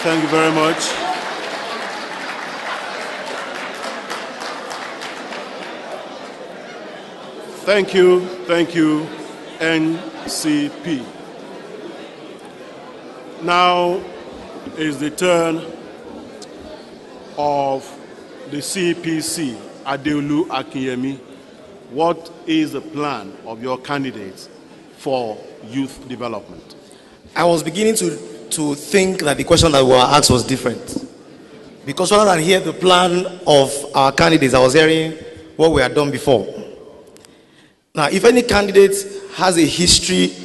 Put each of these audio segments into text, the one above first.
Thank you very much. Thank you, NCP. Now is the turn of the CPC, Adeolu Akinyemi. What is the plan of your candidates for youth development? I was beginning to think that the question that we were asked was different. Because rather than hear the plan of our candidates, I was hearing what we had done before. Now, if any candidate has a history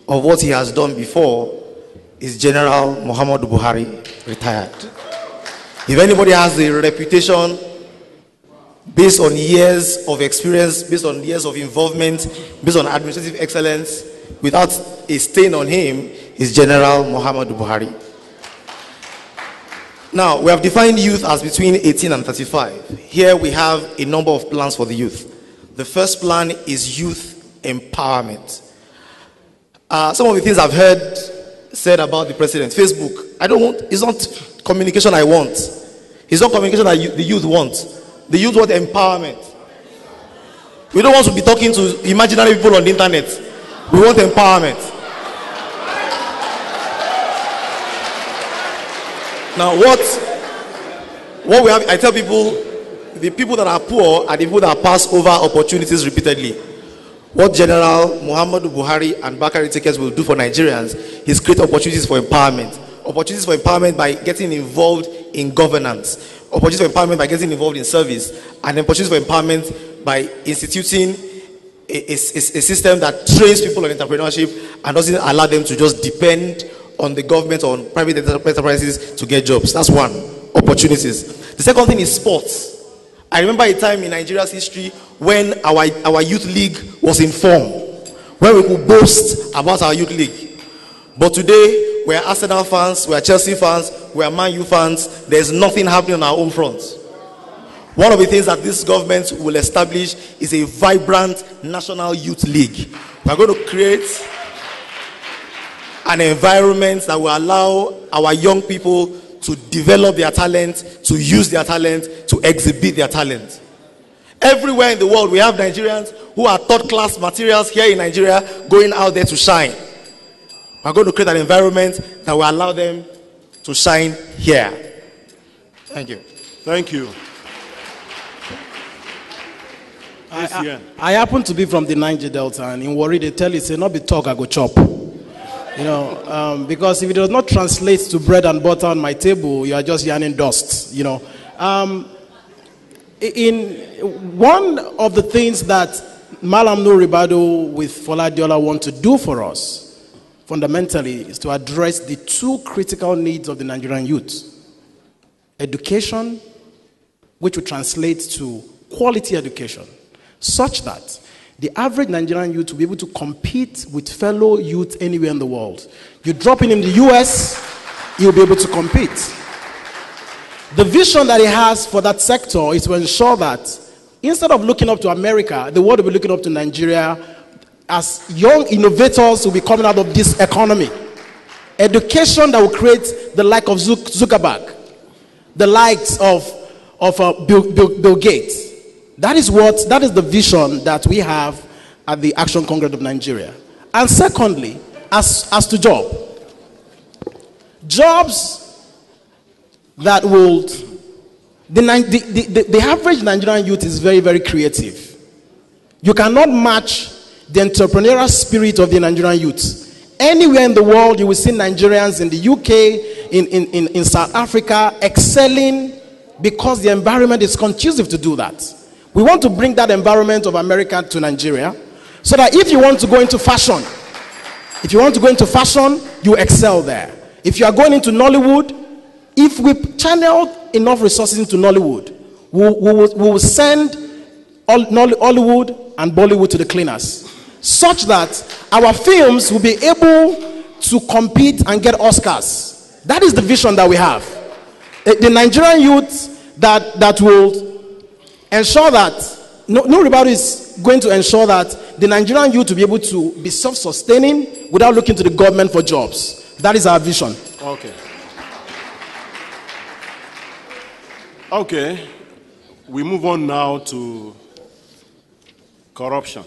of what he has done before, is General Muhammadu Buhari, retired. If anybody has a reputation based on years of experience, based on years of involvement, based on administrative excellence, without a stain on him, is General Muhammadu Buhari. Now, we have defined youth as between 18 and 35. Here we have a number of plans for the youth. The first plan is youth empowerment. Some of the things I've heard said about the president, Facebook, it's not communication I want. It's not communication that the youth want. The youth want empowerment. We don't want to be talking to imaginary people on the internet. We want empowerment. Now what we have, I tell people, the people that are poor are the people that pass over opportunities repeatedly. What General Muhammadu Buhari and Bakari Tekes will do for Nigerians is create opportunities for empowerment. Opportunities for empowerment by getting involved in governance. Opportunities for empowerment by getting involved in service. And opportunities for empowerment by instituting a system that trains people on entrepreneurship and doesn't allow them to just depend on the government or on private enterprises to get jobs. That's one. Opportunities. The second thing is sports. I remember a time in Nigeria's history when our youth league was in form, where we could boast about our youth league. But today, we are Arsenal fans, we are Chelsea fans, we are Man U fans. There's nothing happening on our own front. One of the things that this government will establish is a vibrant national youth league. We are going to create an environment that will allow our young people to develop their talent, to use their talent, to exhibit their talent. Everywhere in the world, we have Nigerians who are third-class materials here in Nigeria going out there to shine. We're going to create an environment that will allow them to shine here. Thank you. Thank you. I happen to be from the Niger Delta, and in Warri they tell you, say, not be talk, I go chop. You know, because if it does not translate to bread and butter on my table, you are just yarning dust, you know. In one of the things that Malam Nur Ribado with Fola Diola want to do for us, fundamentally, is to address the two critical needs of the Nigerian youth. Education, which will translate to quality education, such that the average Nigerian youth will be able to compete with fellow youth anywhere in the world. You drop in the US, you'll be able to compete. The vision that he has for that sector is to ensure that instead of looking up to America, the world will be looking up to Nigeria as young innovators will be coming out of this economy. Education that will create the like of Zuckerberg, the likes of Bill Gates. That is the vision that we have at the Action Congress of Nigeria. And secondly, as to jobs that will, the average Nigerian youth is very, very creative. You cannot match the entrepreneurial spirit of the Nigerian youth. Anywhere in the world, you will see Nigerians in the UK, in South Africa, excelling because the environment is conducive to do that. We want to bring that environment of America to Nigeria so that if you want to go into fashion, you excel there. If you are going into Nollywood, if we channel enough resources into Nollywood, we will send Hollywood and Bollywood to the cleaners, such that our films will be able to compete and get Oscars. That is the vision that we have. The Nigerian youth that will ensure that nobody is going to ensure that the Nigerian youth will be able to be self-sustaining without looking to the government for jobs. That is our vision. Okay. Okay, we move on now to corruption.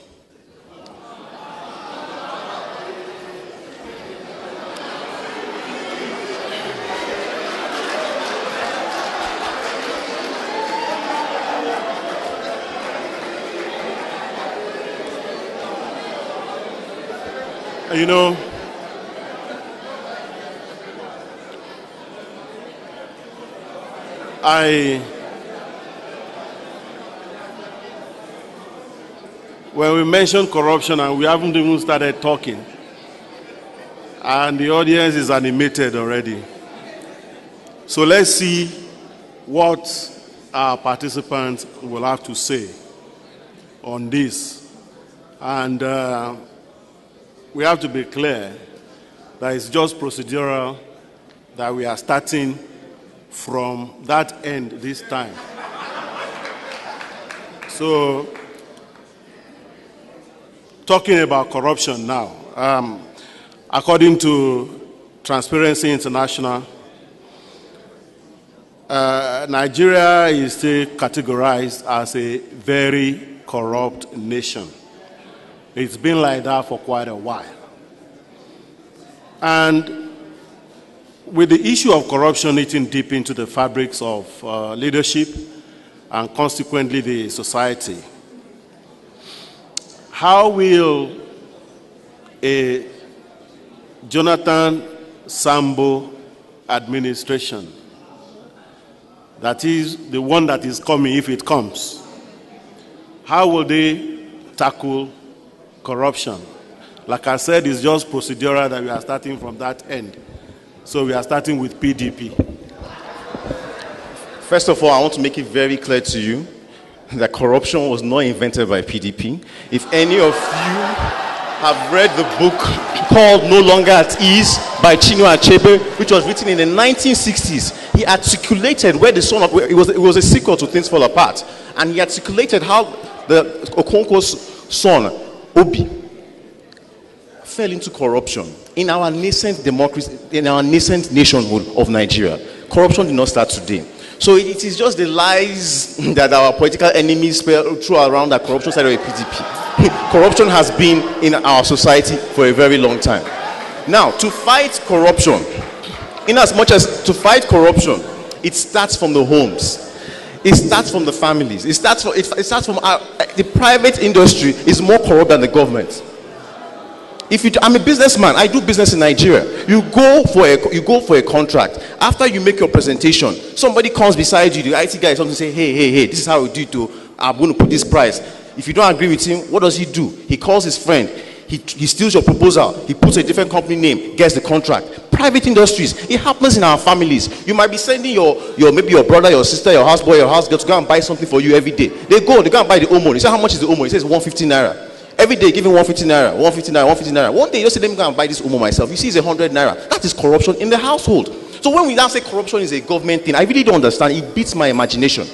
You know, when we mention corruption and we haven't even started talking, and the audience is animated already. So let's see what our participants will have to say on this. And we have to be clear that it's just procedural, that we are starting from that end this time. So, talking about corruption now, according to Transparency International, Nigeria is still categorized as a very corrupt nation. It's been like that for quite a while. And with the issue of corruption eating deep into the fabrics of leadership and consequently the society, how will a Jonathan Sambo administration, that is the one that is coming if it comes, how will they tackle corruption? Like I said, it's just procedural that we are starting from that end. So we are starting with PDP. First of all, I want to make it very clear to you that corruption was not invented by PDP. If any of you have read the book called No Longer at Ease by Chinua Achebe, which was written in the 1960s, he articulated where the son of, it was a sequel to Things Fall Apart, and he articulated how the Okonkwo's son, Obi, fell into corruption in our nascent democracy, in our nascent nationhood of Nigeria. Corruption did not start today. So it is just the lies that our political enemies throw around that corruption side of a PDP. Corruption has been in our society for a very long time. Now, to fight corruption, in as much as to fight corruption, it starts from the homes. It starts from the families. It starts from the private industry is more corrupt than the government. I'm a businessman. I do business in Nigeria. You go for a contract. After you make your presentation, somebody comes beside you, the IT guy, something say, hey, this is how we do it. I'm going to put this price. If you don't agree with him, what does he do? He calls his friend. He steals your proposal. He puts a different company name, gets the contract. Private industries. It happens in our families. You might be sending maybe your brother, your sister, your houseboy, your house girl to go and buy something for you every day. They go and buy the Omo. You say, how much is the Omo? He says 150 naira. Every day, give him 150 naira, 150 naira, 150 naira. One day, you just say, let me go and buy this Umo myself. You see, it's 100 naira. That is corruption in the household. So when we now say corruption is a government thing, I really don't understand. It beats my imagination.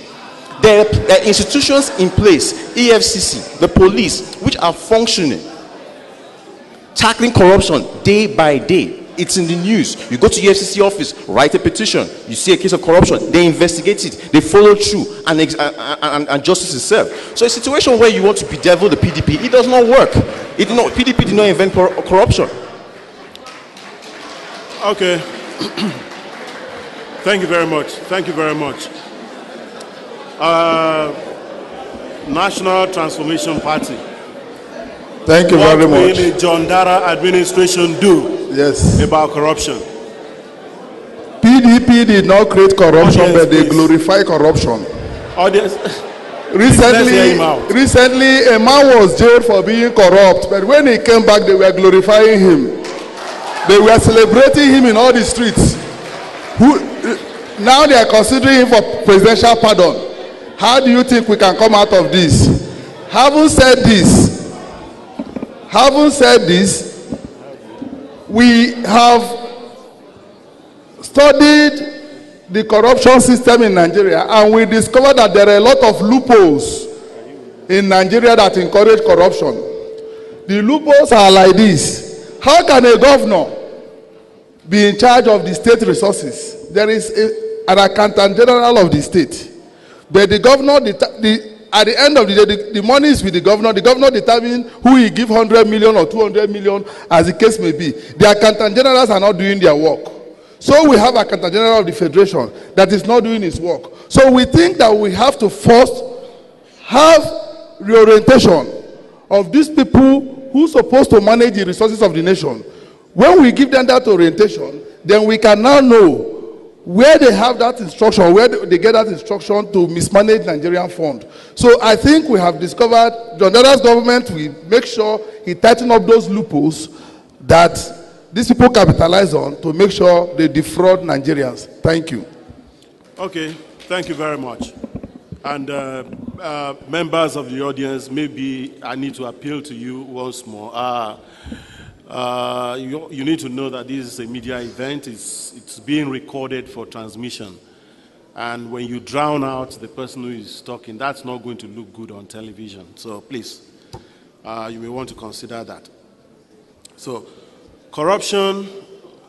There are institutions in place, EFCC, the police, which are functioning, tackling corruption day by day. It's in the news. You go to EFCC office, write a petition. You see a case of corruption. They investigate it. They follow through, and justice is served. So a situation where you want to bedevil the PDP, it does not work. PDP did not invent corruption. Okay. Thank you very much. Thank you very much. National Transformation Party. Thank you very much. What will the John Dara administration do about corruption? PDP did not create corruption, but they glorify corruption. Recently, a man was jailed for being corrupt, but when he came back, they were glorifying him. They were celebrating him in all the streets. Now they are considering him for presidential pardon. How do you think we can come out of this? Having said this, we have studied the corruption system in Nigeria, and we discovered that there are a lot of loopholes in Nigeria that encourage corruption. The loopholes are like this. How can a governor be in charge of the state resources? There is an accountant general of the state. But the governor, at the end of the day, the money is with the governor. The governor determines who he give 100 million or 200 million, as the case may be. The accountant generals are not doing their work. So we have accountant general of the federation that is not doing his work. So we think that we have to first have reorientation of these people who are supposed to manage the resources of the nation. When we give them that orientation, then we can now know where they have that instruction, where they get that instruction to mismanage Nigerian fund. So I think we have discovered, John Dada's government will make sure he tighten up those loopholes that these people capitalize on to make sure they defraud Nigerians. Thank you. Okay, thank you very much. And members of the audience, maybe I need to appeal to you once more. You need to know that this is a media event. It's being recorded for transmission. And when you drown out the person who is talking, that's not going to look good on television. So please, you may want to consider that. So, corruption,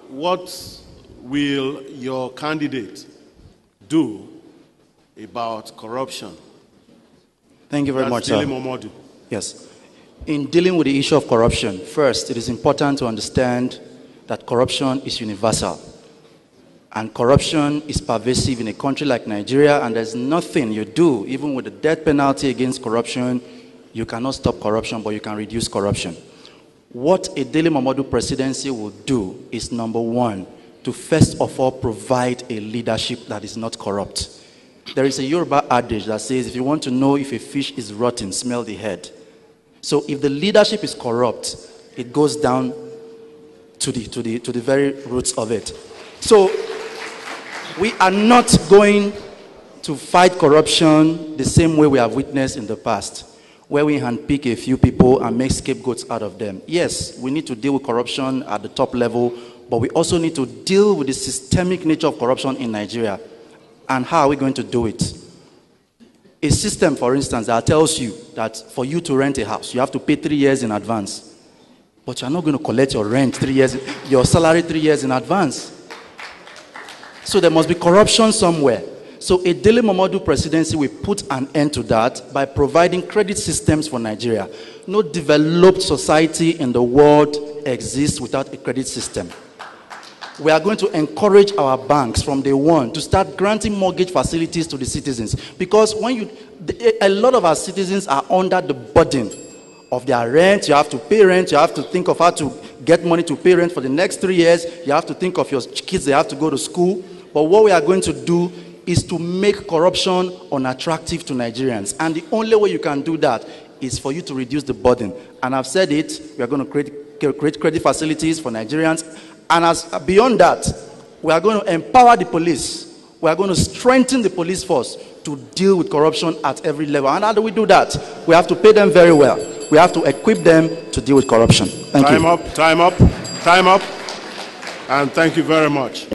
what will your candidate do about corruption? Thank you very much, sir. Yes. In dealing with the issue of corruption, first, it is important to understand that corruption is universal. And corruption is pervasive in a country like Nigeria, and there's nothing you do, even with the death penalty against corruption, you cannot stop corruption, but you can reduce corruption. What a Dele Momodu presidency will do is, number one, to first of all provide a leadership that is not corrupt. There is a Yoruba adage that says, if you want to know if a fish is rotten, smell the head. So if the leadership is corrupt, it goes down to the very roots of it. So we are not going to fight corruption the same way we have witnessed in the past, where we handpick a few people and make scapegoats out of them. Yes, we need to deal with corruption at the top level, but we also need to deal with the systemic nature of corruption in Nigeria. And how are we going to do it? A system, for instance, that tells you that for you to rent a house, you have to pay 3 years in advance. But you're not going to collect your rent 3 years, your salary 3 years in advance. So there must be corruption somewhere. So a Dele Momodu presidency will put an end to that by providing credit systems for Nigeria. No developed society in the world exists without a credit system. We are going to encourage our banks from day one to start granting mortgage facilities to the citizens. Because a lot of our citizens are under the burden of their rent. You have to pay rent. You have to think of how to get money to pay rent for the next 3 years. You have to think of your kids. They have to go to school. But what we are going to do is to make corruption unattractive to Nigerians. And the only way you can do that is for you to reduce the burden. And I've said it, we are going to create credit facilities for Nigerians. And beyond that, we are going to empower the police. We are going to strengthen the police force to deal with corruption at every level. And how do we do that? We have to pay them very well. We have to equip them to deal with corruption. Thank you. Time up. And thank you very much.